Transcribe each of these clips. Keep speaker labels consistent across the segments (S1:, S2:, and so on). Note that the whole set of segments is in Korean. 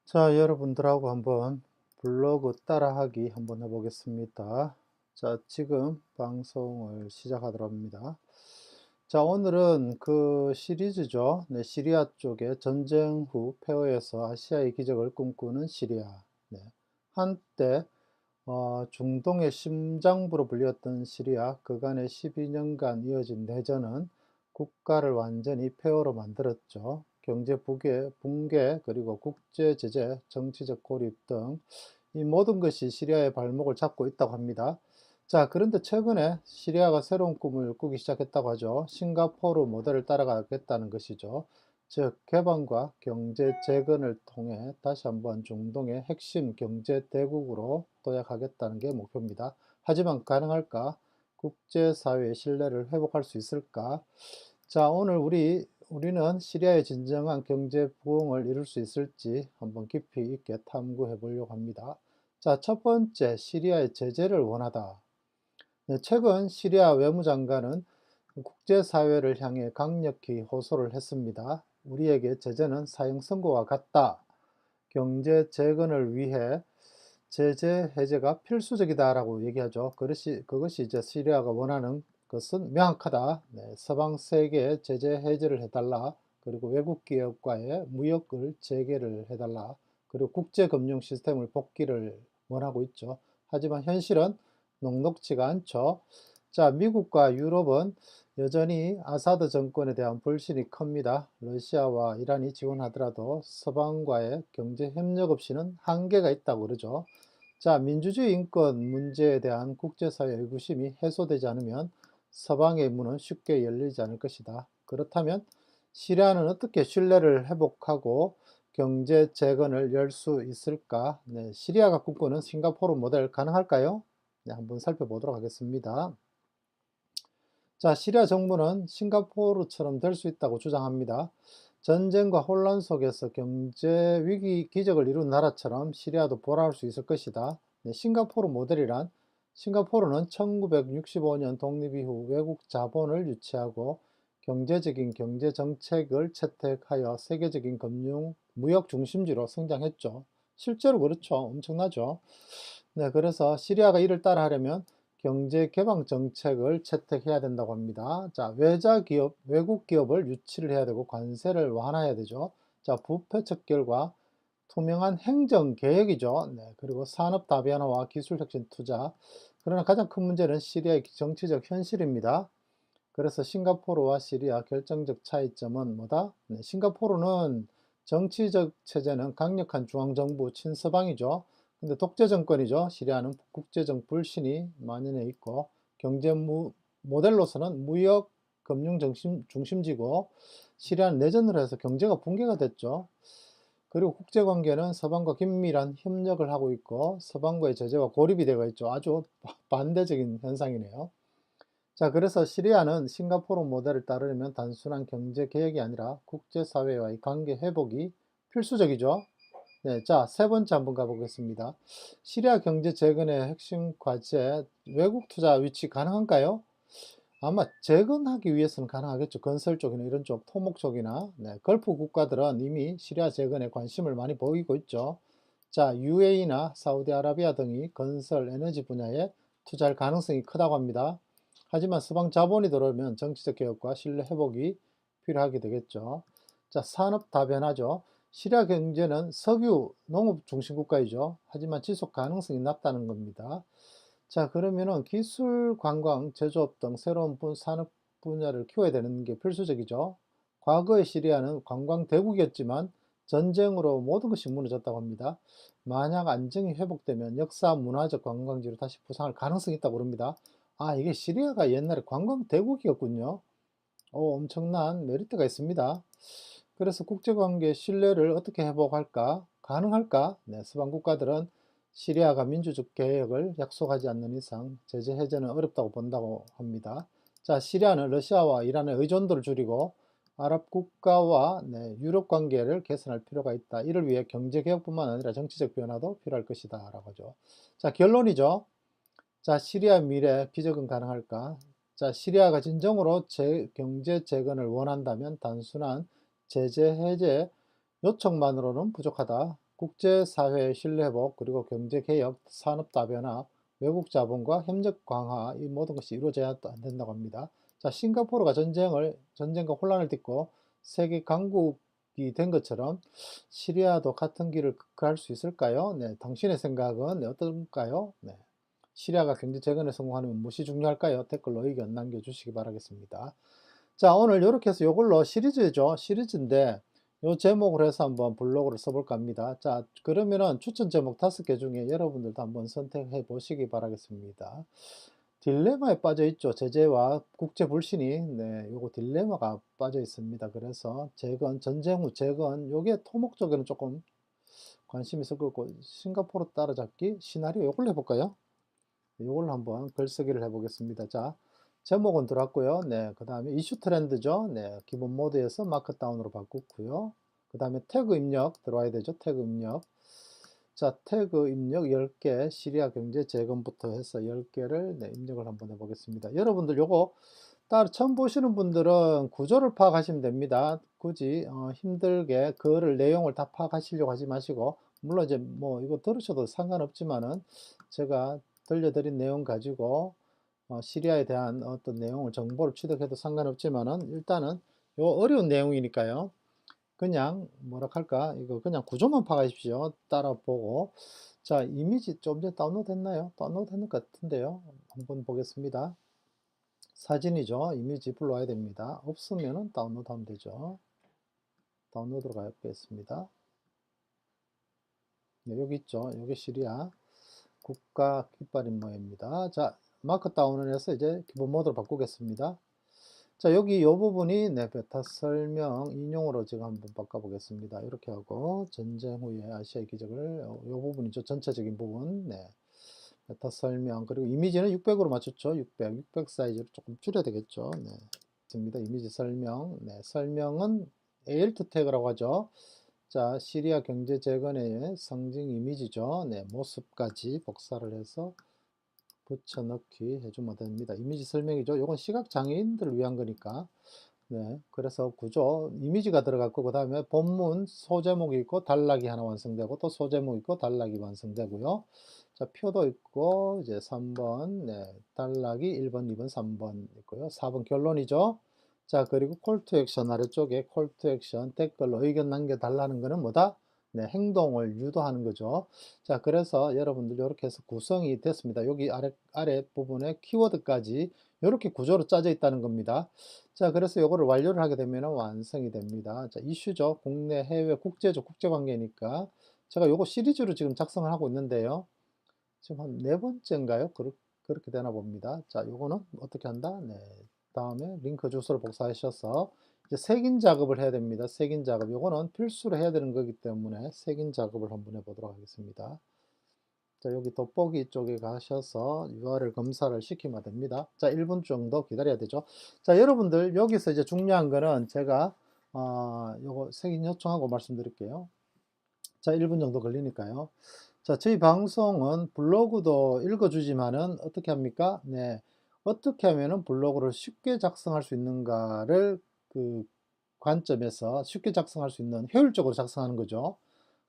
S1: 자, 여러분들하고 한번 블로그 따라하기 한번 해보겠습니다. 자, 지금 방송을 시작하도록 합니다. 자, 오늘은 그 시리즈죠. 네, 시리아 쪽에 전쟁 후 폐허에서 아시아의 기적을 꿈꾸는 시리아. 네, 한때 중동의 심장부로 불렸던 시리아, 그간의 12년간 이어진 내전은 국가를 완전히 폐허로 만들었죠. 경제 붕괴, 그리고 국제 제재, 정치적 고립 등 이 모든 것이 시리아의 발목을 잡고 있다고 합니다. 자, 그런데 최근에 시리아가 새로운 꿈을 꾸기 시작했다고 하죠. 싱가포르 모델을 따라가겠다는 것이죠. 즉, 개방과 경제 재건을 통해 다시 한번 중동의 핵심 경제 대국으로 도약하겠다는 게 목표입니다. 하지만 가능할까? 국제사회의 신뢰를 회복할 수 있을까? 자, 오늘 우리는 시리아의 진정한 경제 부흥을 이룰 수 있을지 한번 깊이 있게 탐구해 보려고 합니다. 자, 첫 번째, 시리아의 제재를 원하다. 네, 최근 시리아 외무장관은 국제사회를 향해 강력히 호소를 했습니다. 우리에게 제재는 사형 선고와 같다. 경제 재건을 위해 제재 해제가 필수적이다라고 얘기하죠. 그것이 이제 시리아가 원하는 것은 명확하다. 네, 서방 세계에 제재 해제를 해달라. 그리고 외국 기업과의 무역을 재개를 해달라. 그리고 국제 금융 시스템을 복귀를 원하고 있죠. 하지만 현실은 녹록지가 않죠. 자, 미국과 유럽은 여전히 아사드 정권에 대한 불신이 큽니다. 러시아와 이란이 지원하더라도 서방과의 경제 협력 없이는 한계가 있다고 그러죠. 자, 민주주의 인권 문제에 대한 국제사회 의구심이 해소되지 않으면 서방의 문은 쉽게 열리지 않을 것이다. 그렇다면 시리아는 어떻게 신뢰를 회복하고 경제 재건을 열 수 있을까? 네, 시리아가 꿈꾸는 싱가포르 모델 가능할까요? 네, 한번 살펴보도록 하겠습니다. 자, 시리아 정부는 싱가포르처럼 될 수 있다고 주장합니다. 전쟁과 혼란 속에서 경제 위기 기적을 이룬 나라처럼 시리아도 보람할 수 있을 것이다. 네, 싱가포르 모델이란 싱가포르는 1965년 독립 이후 외국 자본을 유치하고 경제적인 경제 정책을 채택하여 세계적인 금융, 무역 중심지로 성장했죠. 실제로 그렇죠. 엄청나죠. 네, 그래서 시리아가 이를 따라하려면 경제 개방 정책을 채택해야 된다고 합니다. 자, 외국 기업을 유치를 해야 되고 관세를 완화해야 되죠. 자, 부패 척결과 투명한 행정 개혁이죠. 네, 그리고 산업 다변화와 기술 혁신 투자. 그러나 가장 큰 문제는 시리아의 정치적 현실입니다. 그래서 싱가포르와 시리아 결정적 차이점은 뭐다? 네, 싱가포르는 정치적 체제는 강력한 중앙정부 친서방이죠. 근데 독재 정권이죠. 시리아는 국제적 불신이 만연해 있고 모델로서는 무역 금융 중심지고 시리아는 내전으로 해서 경제가 붕괴가 됐죠. 그리고 국제 관계는 서방과 긴밀한 협력을 하고 있고 서방과의 제재와 고립이 되어 있죠. 아주 반대적인 현상이네요. 자, 그래서 시리아는 싱가포르 모델을 따르려면 단순한 경제 개혁이 아니라 국제사회와의 관계 회복이 필수적이죠. 네, 자, 세 번째 한번 가보겠습니다. 시리아 경제 재건의 핵심 과제, 외국 투자 위치 가능한가요? 아마 재건하기 위해서는 가능하겠죠. 건설 쪽이나 이런 쪽, 토목 쪽이나. 네, 걸프 국가들은 이미 시리아 재건에 관심을 많이 보이고 있죠. 자, UAE나 사우디아라비아 등이 건설, 에너지 분야에 투자할 가능성이 크다고 합니다. 하지만 서방 자본이 들어오면 정치적 개혁과 신뢰 회복이 필요하게 되겠죠. 자, 산업 다변화죠. 시리아 경제는 석유, 농업 중심 국가이죠. 하지만 지속 가능성이 낮다는 겁니다. 자, 그러면은 기술, 관광, 제조업 등 새로운 산업 분야를 키워야 되는 게 필수적이죠. 과거의 시리아는 관광 대국이었지만 전쟁으로 모든 것이 무너졌다고 합니다. 만약 안정이 회복되면 역사 문화적 관광지로 다시 부상할 가능성이 있다고 합니다. 아, 이게 시리아가 옛날에 관광 대국이었군요. 엄청난 메리트가 있습니다. 그래서 국제관계 신뢰를 어떻게 회복할까? 가능할까? 네, 서방 국가들은 시리아가 민주주의 개혁을 약속하지 않는 이상 제재 해제는 어렵다고 본다고 합니다. 자, 시리아는 러시아와 이란의 의존도를 줄이고 아랍 국가와 유럽 관계를 개선할 필요가 있다. 이를 위해 경제 개혁뿐만 아니라 정치적 변화도 필요할 것이다. 라고 하죠. 자, 결론이죠. 자, 시리아 미래 기적은 가능할까? 자, 시리아가 진정으로 경제 재건을 원한다면 단순한 제재 해제 요청만으로는 부족하다. 국제사회의 신뢰회복, 그리고 경제개혁, 산업 다변화, 외국 자본과 협력 강화, 이 모든 것이 이루어져야 된다고 합니다. 자, 싱가포르가 전쟁과 혼란을 딛고 세계 강국이 된 것처럼 시리아도 같은 길을 갈 수 있을까요? 네, 당신의 생각은 어떤가요? 네. 시리아가 경제 재건에 성공하면 무엇이 중요할까요? 댓글로 의견 남겨주시기 바라겠습니다. 자, 오늘 이렇게 해서 이걸로 시리즈죠. 시리즈인데 요 제목으로 해서 한번 블로그를 써볼까 합니다. 자, 그러면은 추천 제목 5개 중에 여러분들도 한번 선택해 보시기 바라겠습니다. 딜레마에 빠져 있죠. 제재와 국제 불신이, 네, 요거 딜레마가 빠져 있습니다. 그래서 재건, 전쟁 후 재건, 요게 토목 쪽에는 조금 관심이 있을 것 같고, 싱가포르 따라잡기 시나리오 요걸 해볼까요? 요걸 한번 글쓰기를 해보겠습니다. 자, 제목은 들어왔고요. 네, 그 다음에 이슈 트렌드죠. 네, 기본 모드에서 마크다운으로 바꿨고요. 그 다음에 태그 입력 들어와야 되죠. 태그 입력. 자, 태그 입력 10개, 시리아 경제 재건부터 해서 10개를 네, 입력을 한번 해보겠습니다. 여러분들 요거 따로 처음 보시는 분들은 구조를 파악하시면 됩니다. 굳이 힘들게 글을 내용을 다 파악하시려고 하지 마시고, 물론 이제 뭐 이거 들으셔도 상관없지만은 제가 들려드린 내용 가지고 시리아에 대한 어떤 내용을 정보를 취득해도 상관없지만은 일단은 요 어려운 내용이니까요. 그냥 뭐라 할까 이거 그냥 구조만 파악하십시오. 따라 보고. 자, 이미지 좀 전에 다운로드 했나요? 다운로드 했는 것 같은데요. 한번 보겠습니다. 사진이죠. 이미지 불러와야 됩니다. 없으면은 다운로드 하면 되죠. 다운로드로 가겠습니다. 네, 여기 있죠. 여기 시리아 국가 깃발 임무입니다. 자, 마크다운을 해서 이제 기본 모드로 바꾸겠습니다. 자, 여기 이 부분이 네, 베타 설명 인용으로 지금 한번 바꿔보겠습니다. 이렇게 하고 전쟁 후에 아시아의 기적을 이 부분이죠. 전체적인 부분. 네. 베타 설명 그리고 이미지는 600으로 맞췄죠. 600 사이즈로 조금 줄여야 되겠죠. 네. 있습니다. 이미지 설명. 네. 설명은 ALT 태그라고 하죠. 자, 시리아 경제 재건의 상징 이미지죠. 네. 모습까지 복사를 해서 붙여넣기 해주면 됩니다. 이미지 설명이죠. 이건 시각장애인들을 위한 거니까. 네. 그래서 구조, 이미지가 들어갔고, 그 다음에 본문 소제목이 있고, 단락이 하나 완성되고, 또 소제목 있고, 단락이 완성되고요. 자, 표도 있고, 이제 3번, 네. 단락이 1번, 2번, 3번 있고요. 4번 결론이죠. 자, 그리고 콜 투 액션 아래쪽에 콜 투 액션 댓글로 의견 남겨달라는 거는 뭐다? 네, 행동을 유도하는 거죠. 자, 그래서 여러분들 이렇게 해서 구성이 됐습니다. 여기 아래 부분에 키워드까지 이렇게 구조로 짜져 있다는 겁니다. 자, 그래서 이거를 완료를 하게 되면 완성이 됩니다. 자, 이슈죠. 국내, 해외, 국제죠. 국제관계니까. 제가 요거 시리즈로 지금 작성을 하고 있는데요. 지금 한 네 번째인가요? 그렇게 되나 봅니다. 자, 요거는 어떻게 한다? 네. 다음에 링크 주소를 복사하셔서 이제 색인 작업을 해야 됩니다. 색인 작업. 요거는 필수로 해야 되는 거기 때문에 색인 작업을 한번 해보도록 하겠습니다. 자, 여기 돋보기 쪽에 가셔서 URL 검사를 시키면 됩니다. 자, 1분 정도 기다려야 되죠. 자, 여러분들 여기서 이제 중요한 거는 제가 요거 색인 요청하고 말씀드릴게요. 자, 1분 정도 걸리니까요. 자, 저희 방송은 블로그도 읽어주지만은 어떻게 합니까? 네. 어떻게 하면은 블로그를 쉽게 작성할 수 있는가를 그 관점에서 쉽게 작성할 수 있는 효율적으로 작성하는 거죠.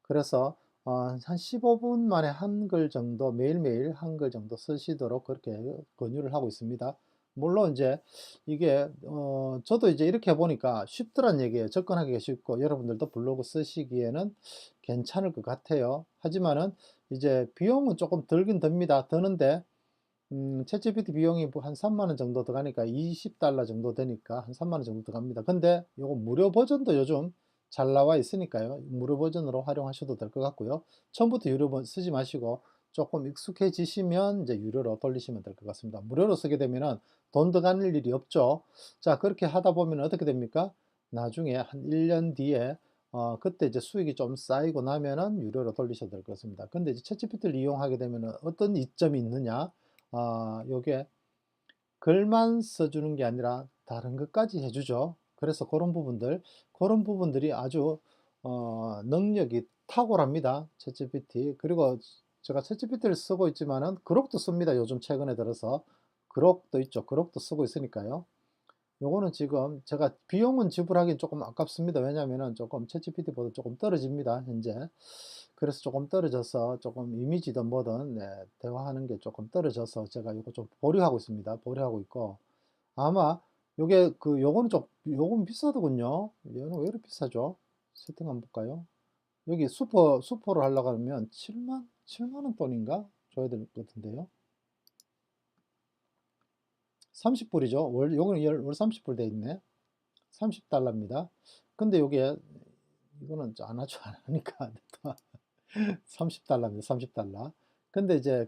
S1: 그래서 한 15분 만에 한글 정도 매일매일 한글 정도 쓰시도록 그렇게 권유를 하고 있습니다. 물론 이제 이게 저도 이제 이렇게 해 보니까 쉽더란 얘기예요. 접근하기가 쉽고 여러분들도 블로그 쓰시기에는 괜찮을 것 같아요. 하지만은 이제 비용은 조금 들긴 듭니다. 드는데 챗GPT 비용이 뭐한 3만 원 정도 들어가니까 20달러 정도 되니까 한 3만 원 정도 들어갑니다. 근데 요거 무료 버전도 요즘 잘 나와 있으니까요. 무료 버전으로 활용하셔도 될 것 같고요. 처음부터 유료 쓰지 마시고 조금 익숙해지시면 이제 유료로 돌리시면 될 것 같습니다. 무료로 쓰게 되면은 돈 들어가는 일이 없죠. 자, 그렇게 하다 보면 어떻게 됩니까? 나중에 한 1년 뒤에 그때 이제 수익이 좀 쌓이고 나면은 유료로 돌리셔도 될 것 같습니다. 근데 이제 챗GPT를 이용하게 되면은 어떤 이점이 있느냐? 요게 글만 써주는 게 아니라 다른 것까지 해주죠. 그래서 그런 부분들이 아주 능력이 탁월합니다. 챗GPT. 그리고 제가 챗GPT를 쓰고 있지만은 그록도 씁니다. 요즘 최근에 들어서 그록도 있죠. 그록도 쓰고 있으니까요. 요거는 지금 제가 비용은 지불하긴 조금 아깝습니다. 왜냐면은 조금 챗GPT보다 조금 떨어집니다, 현재. 그래서 조금 떨어져서 조금 이미지든 뭐든 네, 대화하는 게 조금 떨어져서 제가 요거 좀 보류하고 있습니다. 보류하고 있고 아마 요게 요거는 좀 요건 비싸더군요. 얘는 왜 이렇게 비싸죠? 세팅 한번 볼까요? 여기 슈퍼를 하려고 하면 7만 원 돈인가 줘야 될 것 같은데요. 30불이죠. 요거는 월 30불 돼 있네. 30달러입니다. 근데 요게 이거는 안 하죠. 안 하니까 30달러입니다. 30달러. 근데 이제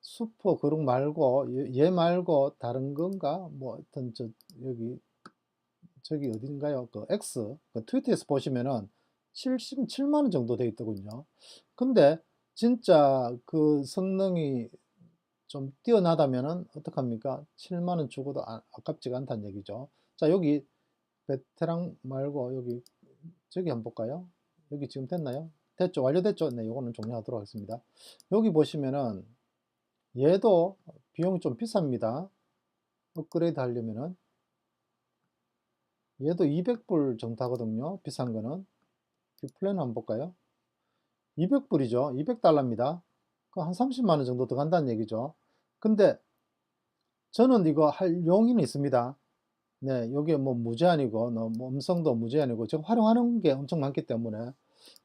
S1: 슈퍼 그룹 말고 얘 말고 다른 건가? 뭐 하여튼 저기 어딘가요? X 트위터에서 보시면은 77만 원 정도 돼 있더군요. 근데 진짜 그 성능이 좀 뛰어나다면은 어떡합니까? 7만 원 주고도 아깝지가 않다는 얘기죠. 자, 여기 베테랑 말고 여기 저기 한번 볼까요? 여기 지금 됐나요? 됐죠? 완료됐죠? 네, 요거는 종료하도록 하겠습니다. 여기 보시면은 얘도 비용이 좀 비쌉니다. 업그레이드 하려면은 얘도 200불 정도 하거든요. 비싼 거는. 플랜 한번 볼까요? 200불이죠. 200달러입니다. 그 한 30만 원 정도 더 간다는 얘기죠. 근데 저는 이거 할 용의는 있습니다. 네, 요게 뭐 무제한이고, 뭐 음성도 무제한이고, 제가 활용하는 게 엄청 많기 때문에.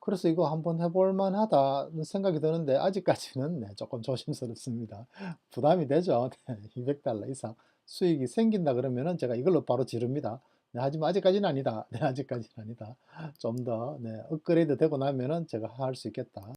S1: 그래서 이거 한번 해볼 만하다는 생각이 드는데, 아직까지는 네, 조금 조심스럽습니다. 부담이 되죠. 네, 200달러 이상 수익이 생긴다 그러면은 제가 이걸로 바로 지릅니다. 네, 하지만 아직까지는 아니다. 네, 아직까지는 아니다. 좀 더, 네, 업그레이드 되고 나면은 제가 할 수 있겠다.